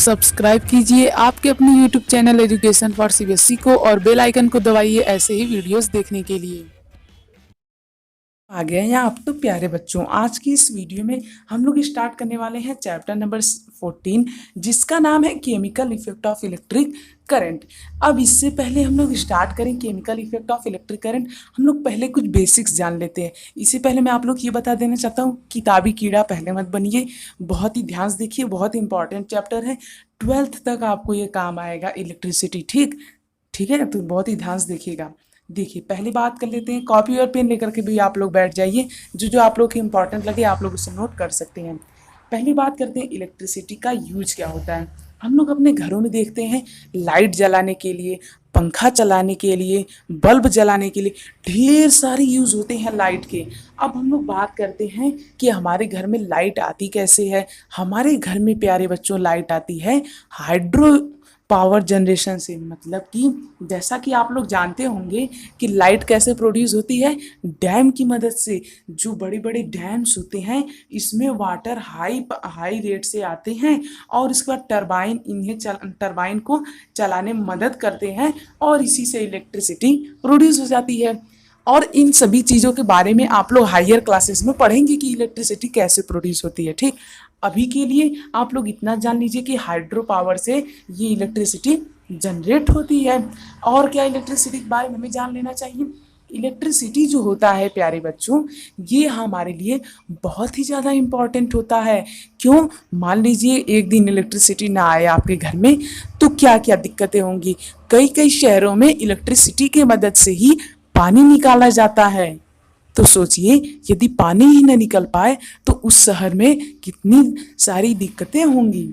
Subscribe कीजिए आपके अपने YouTube channel education for CBSE को और बेल आइकन को दबाइए ऐसे ही वीडियोस देखने के लिए। आ गए हैं आप तो प्यारे बच्चों, आज की इस वीडियो में हम लोग स्टार्ट करने वाले हैं चैप्टर नंबर 14 जिसका नाम है chemical effect of electric current. अब इससे पहले हम लोग स्टार्ट करें chemical effect of electric current, हम लोग पहले कुछ बेसिक्स जान लेते हैं। इससे पहले मैं आप लोग ये बता देना चाहता हूँ, किताबी कीड़ा पहले मत बनिए, बहुत ही ध्यान से देखिए, बहुत इंपॉर्टेंट चैप्टर है, 12th तक आपको ये काम आएगा इलेक्ट्रिसिटी। ठीक ठीक है, तो बहुत ही ध्यान से देखिएगा। देखिए पहली बात कर लेते हैं, कॉपी और पेन लेकर के भी आप लोग बैठ जाइए, जो जो आप लोग को इंपॉर्टेंट लगे आप लोग उसे नोट कर सकते हैं। पहली बात करते हैं इलेक्ट्रिसिटी का यूज क्या होता है। हम लोग अपने घरों में देखते हैं लाइट जलाने के लिए, पंखा चलाने के लिए, बल्ब जलाने के लिए ढेर सारे यूज़ होते हैं लाइट के। अब हम लोग बात करते हैं कि हमारे घर में लाइट आती कैसे है। हमारे घर में प्यारे बच्चों लाइट आती है हाइड्रो पावर जनरेशन से, मतलब कि जैसा कि आप लोग जानते होंगे कि लाइट कैसे प्रोड्यूस होती है, डैम की मदद से। जो बड़े बड़े डैम्स होते हैं इसमें वाटर हाई रेट से आते हैं और इसके बाद टरबाइन को चलाने में मदद करते हैं और इसी से इलेक्ट्रिसिटी प्रोड्यूस हो जाती है। और इन सभी चीज़ों के बारे में आप लोग हायर क्लासेस में पढ़ेंगे कि इलेक्ट्रिसिटी कैसे प्रोड्यूस होती है। ठीक, अभी के लिए आप लोग इतना जान लीजिए कि हाइड्रो पावर से ये इलेक्ट्रिसिटी जनरेट होती है। और क्या इलेक्ट्रिसिटी के बारे में हमें जान लेना चाहिए। इलेक्ट्रिसिटी जो होता है प्यारे बच्चों, ये हमारे लिए बहुत ही ज़्यादा इम्पॉर्टेंट होता है। क्यों? मान लीजिए एक दिन इलेक्ट्रिसिटी ना आए आपके घर में तो क्या क्या दिक्कतें होंगी। कई कई शहरों में इलेक्ट्रिसिटी की मदद से ही पानी निकाला जाता है। तो सोचिए यदि पानी ही न निकल पाए तो उस शहर में कितनी सारी दिक्कतें होंगी।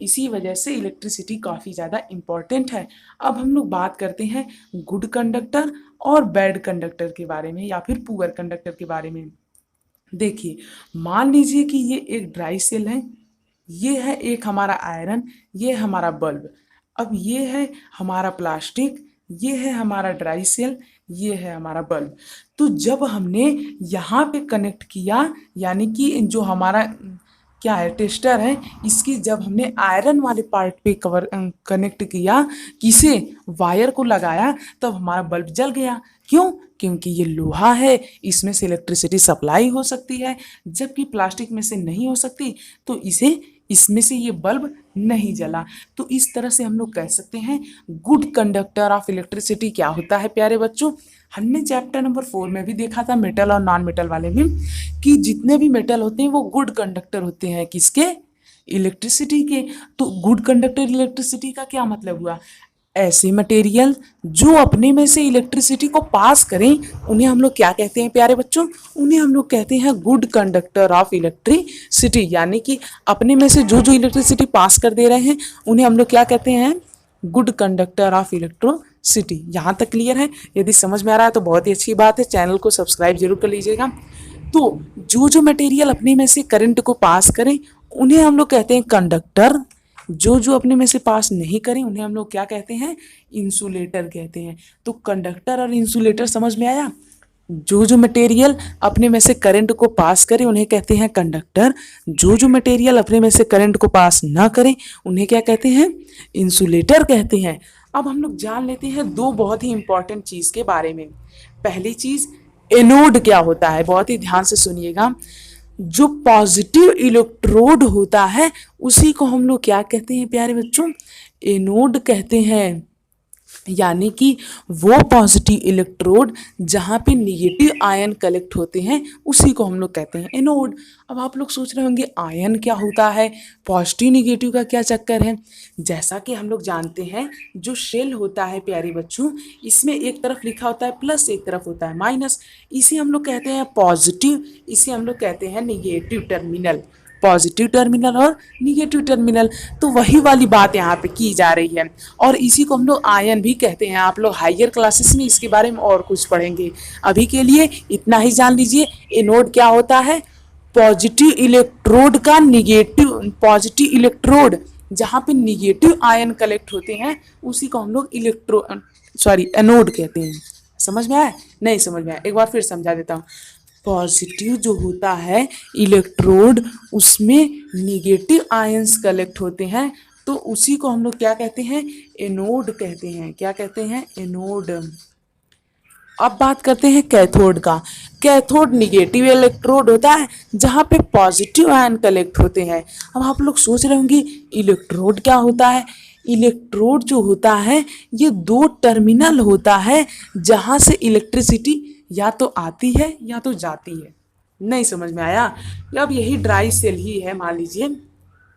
इसी वजह से इलेक्ट्रिसिटी काफ़ी ज़्यादा इम्पॉर्टेंट है। अब हम लोग बात करते हैं गुड कंडक्टर और बैड कंडक्टर के बारे में या फिर पुअर कंडक्टर के बारे में। देखिए मान लीजिए कि ये एक ड्राई सेल है, ये है एक हमारा आयरन, ये हमारा बल्ब। अब ये है हमारा प्लास्टिक, ये है हमारा ड्राई सेल, ये है हमारा बल्ब। तो जब हमने यहाँ पे कनेक्ट किया, यानी कि जो हमारा क्या है टेस्टर है, इसकी जब हमने आयरन वाले पार्ट पे कनेक्ट किया, किसे वायर को लगाया, तब हमारा बल्ब जल गया। क्यों? क्योंकि ये लोहा है, इसमें से इलेक्ट्रिसिटी सप्लाई हो सकती है, जबकि प्लास्टिक में से नहीं हो सकती, तो इसमें से ये बल्ब नहीं जला। तो इस तरह से हम लोग कह सकते हैं गुड कंडक्टर ऑफ इलेक्ट्रिसिटी क्या होता है प्यारे बच्चों। हमने चैप्टर नंबर 4 में भी देखा था मेटल और नॉन मेटल वाले में कि जितने भी मेटल होते हैं वो गुड कंडक्टर होते हैं, किसके? इलेक्ट्रिसिटी के। तो गुड कंडक्टर इलेक्ट्रिसिटी का क्या मतलब हुआ? ऐसे मटेरियल जो अपने में से इलेक्ट्रिसिटी को पास करें उन्हें हम लोग क्या कहते हैं प्यारे बच्चों? उन्हें हम लोग कहते हैं गुड कंडक्टर ऑफ इलेक्ट्रिसिटी। यानी कि अपने में से जो जो इलेक्ट्रिसिटी पास कर दे रहे हैं उन्हें हम लोग क्या कहते हैं? Good conductor of electricity. यहाँ तक क्लियर है? यदि समझ में आ रहा है तो बहुत ही अच्छी बात है, चैनल को सब्सक्राइब जरूर कर लीजिएगा। तो जो जो मटेरियल अपने में से करंट को पास करें उन्हें हम लोग कहते हैं कंडक्टर। जो जो अपने में से पास नहीं करें उन्हें हम लोग क्या कहते हैं? इंसुलेटर कहते हैं। तो कंडक्टर और इंसुलेटर समझ में आया? जो जो मटेरियल अपने में से करंट को पास करे उन्हें कहते हैं कंडक्टर, जो जो मटेरियल अपने में से करंट को पास ना करें उन्हें क्या कहते हैं? इंसुलेटर कहते हैं। अब हम लोग जान लेते हैं दो बहुत ही इंपॉर्टेंट चीज़ के बारे में। पहली चीज़ एनोड क्या होता है, बहुत ही ध्यान से सुनिएगा। जो पॉजिटिव इलेक्ट्रोड होता है उसी को हम लोग क्या कहते हैं प्यारे बच्चों? एनोड कहते हैं। यानी कि वो पॉजिटिव इलेक्ट्रोड जहाँ पे निगेटिव आयन कलेक्ट होते हैं उसी को हम लोग कहते हैं एनोड। अब आप लोग सोच रहे होंगे आयन क्या होता है, पॉजिटिव निगेटिव का क्या चक्कर है। जैसा कि हम लोग जानते हैं जो शेल होता है प्यारे बच्चों, इसमें एक तरफ लिखा होता है प्लस, एक तरफ होता है माइनस। इसे हम लोग कहते हैं पॉजिटिव, इसे हम लोग कहते हैं निगेटिव टर्मिनल। पॉजिटिव टर्मिनल और निगेटिव टर्मिनल, तो वही वाली बात यहाँ पे की जा रही है। और इसी को हम लोग आयन भी कहते हैं। आप लोग हायर क्लासेस में इसके बारे में और कुछ पढ़ेंगे, अभी के लिए इतना ही जान लीजिए। एनोड क्या होता है? पॉजिटिव इलेक्ट्रोड का पॉजिटिव इलेक्ट्रोड जहाँ पे निगेटिव आयन कलेक्ट होते हैं उसी को हम लोग एनोड कहते हैं। समझ में आया? नहीं समझ में आया? एक बार फिर समझा देता हूँ। पॉजिटिव जो होता है इलेक्ट्रोड, उसमें निगेटिव आयंस कलेक्ट होते हैं तो उसी को हम लोग क्या कहते हैं, एनोड कहते हैं। क्या कहते हैं, एनोड। अब बात करते हैं कैथोड का। कैथोड निगेटिव इलेक्ट्रोड होता है जहाँ पे पॉजिटिव आयन कलेक्ट होते हैं। अब आप लोग सोच रहे होंगे इलेक्ट्रोड क्या होता है। इलेक्ट्रोड जो होता है ये दो टर्मिनल होता है जहाँ से इलेक्ट्रिसिटी या तो आती है या तो जाती है। नहीं समझ में आया। अब यही ड्राई सेल ही है, मान लीजिए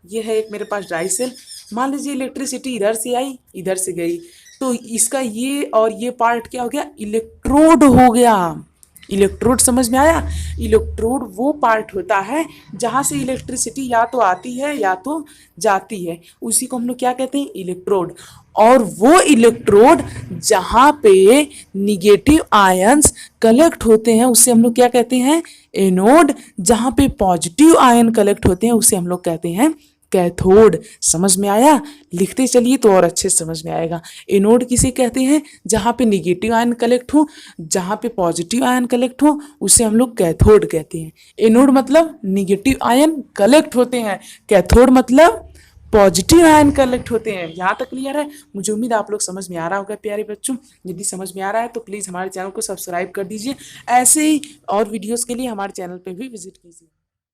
ये है एक मेरे पास ड्राई सेल। मान लीजिए इलेक्ट्रिसिटी इधर से आई इधर से गई, तो इसका ये और ये पार्ट क्या हो गया, इलेक्ट्रोड हो गया। इलेक्ट्रोड समझ में आया। इलेक्ट्रोड वो पार्ट होता है जहाँ से इलेक्ट्रिसिटी या तो आती है या तो जाती है, उसी को हम लोग क्या कहते हैं, इलेक्ट्रोड। और वो इलेक्ट्रोड जहाँ पे निगेटिव आयंस कलेक्ट होते हैं उसे हम लोग क्या कहते हैं, एनोड। जहाँ पे पॉजिटिव आयन कलेक्ट होते हैं उसे हम लोग कहते हैं कैथोड। समझ में आया। लिखते चलिए तो और अच्छे से समझ में आएगा। एनोड किसे कहते हैं, जहाँ पे निगेटिव आयन कलेक्ट हो, जहाँ पे पॉजिटिव आयन कलेक्ट हो उसे हम लोग कैथोड कहते हैं। एनोड मतलब निगेटिव आयन कलेक्ट होते हैं, कैथोड मतलब पॉजिटिव आयन कलेक्ट होते हैं। यहाँ तक क्लियर है। मुझे उम्मीद है आप लोग समझ में आ रहा होगा प्यारे बच्चों। यदि समझ में आ रहा है तो प्लीज़ हमारे चैनल को सब्सक्राइब कर दीजिए। ऐसे ही और वीडियोस के लिए हमारे चैनल पे भी विजिट कीजिए।